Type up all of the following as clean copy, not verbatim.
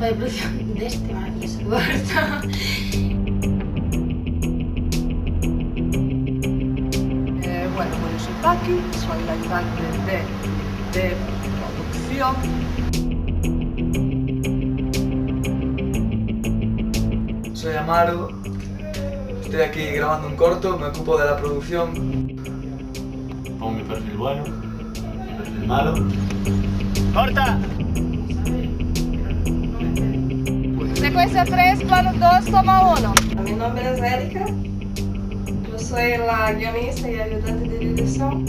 equipo de producción de este maravilloso corto. Bueno, yo soy Paqui, soy la ayudante de producción. Soy Amaro, estoy aquí grabando un corto, me ocupo de la producción. Pongo mi perfil bueno, mi perfil malo. ¡Corta! Secuencia 3, plano 2, toma 1. Mi nombre es Erika, yo soy la guionista y ayudante de dirección.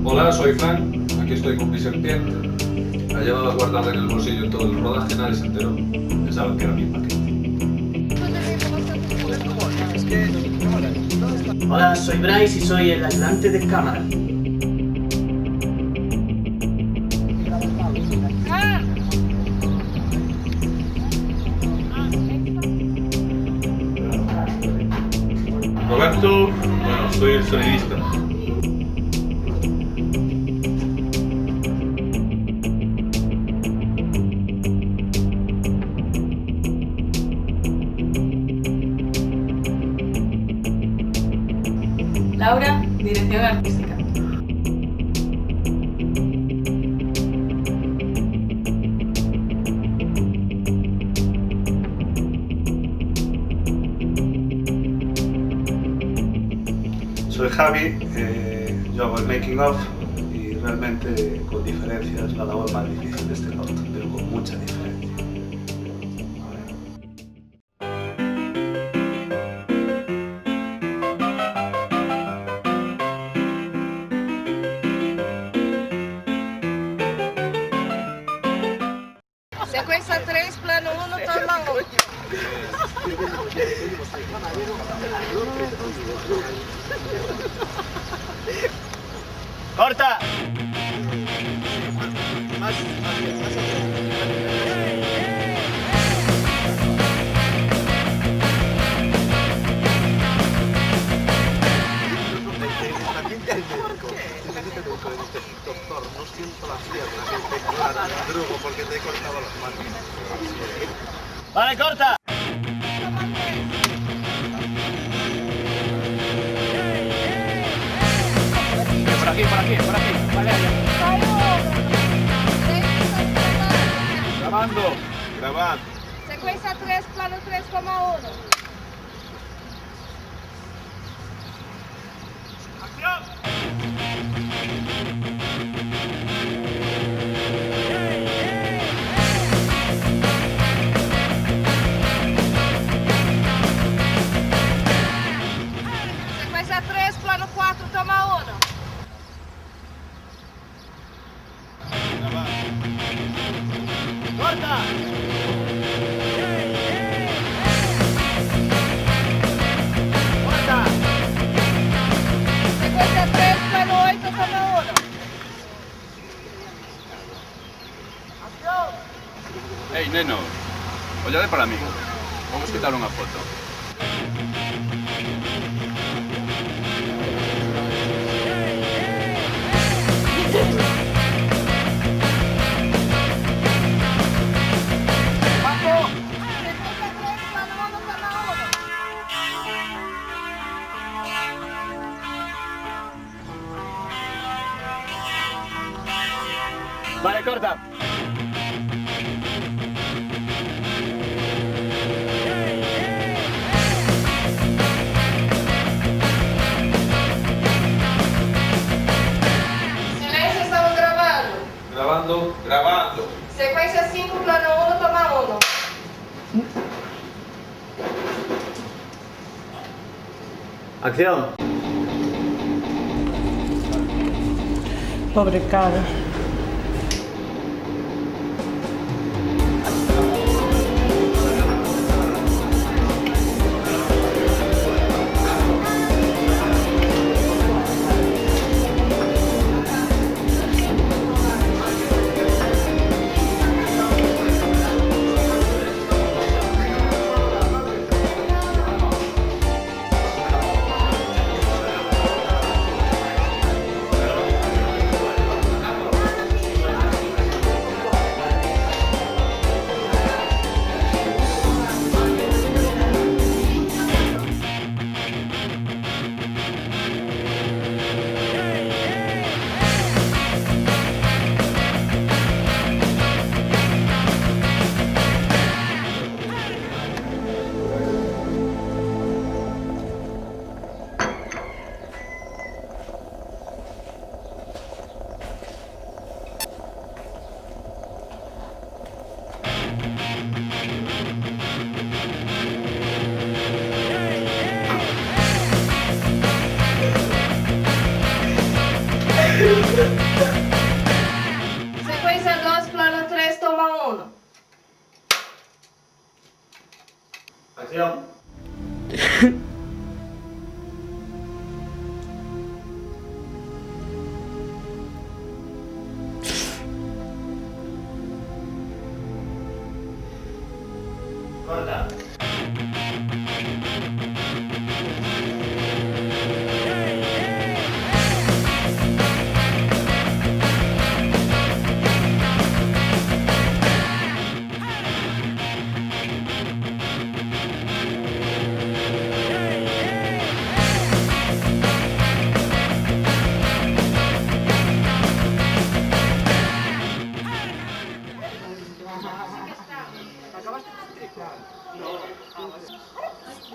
Hola, soy Frank, aquí estoy con mi serpiente. La llevaba guardada en el bolsillo en todo el rodaje, nadie se enteró. Pensaban que era mi paquete. Hola, soy Bryce y soy el ayudante de cámara. Roberto, bueno, soy el sonidista. Laura, dirección artística. Soy Javi, yo hago el making of y realmente con diferencia es la labor más difícil de este corto, pero con mucha diferencia. Secuencia 3, plano 1, toma 1. ¡Corta! Doctor, no siento las piernas, te drugo porque te he cortado las manos. ¡Vale, corta! Por aquí, vale, grabando. Secuencia 3, plano 3, toma 1. Secuencia 3, plano 4, toma 1. ¡Corta! ¡Corta! Secuencia 3, plano 8, toma 1. Hey, neno, ollade para mí. Vamos a quitar unha foto. Vale, corta. Silencio, estamos grabando. Grabando. Secuencia 5, plano 1, toma 1. Acción. Pobre cara. Secuencia 2, plano 3, toma 1. Acción. Corta.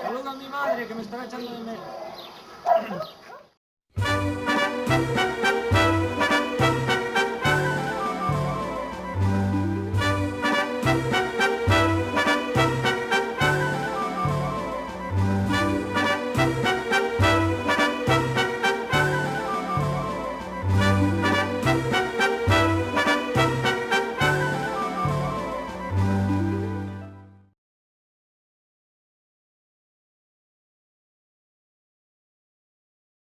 Saluda a mi madre que me estaba echando de menos.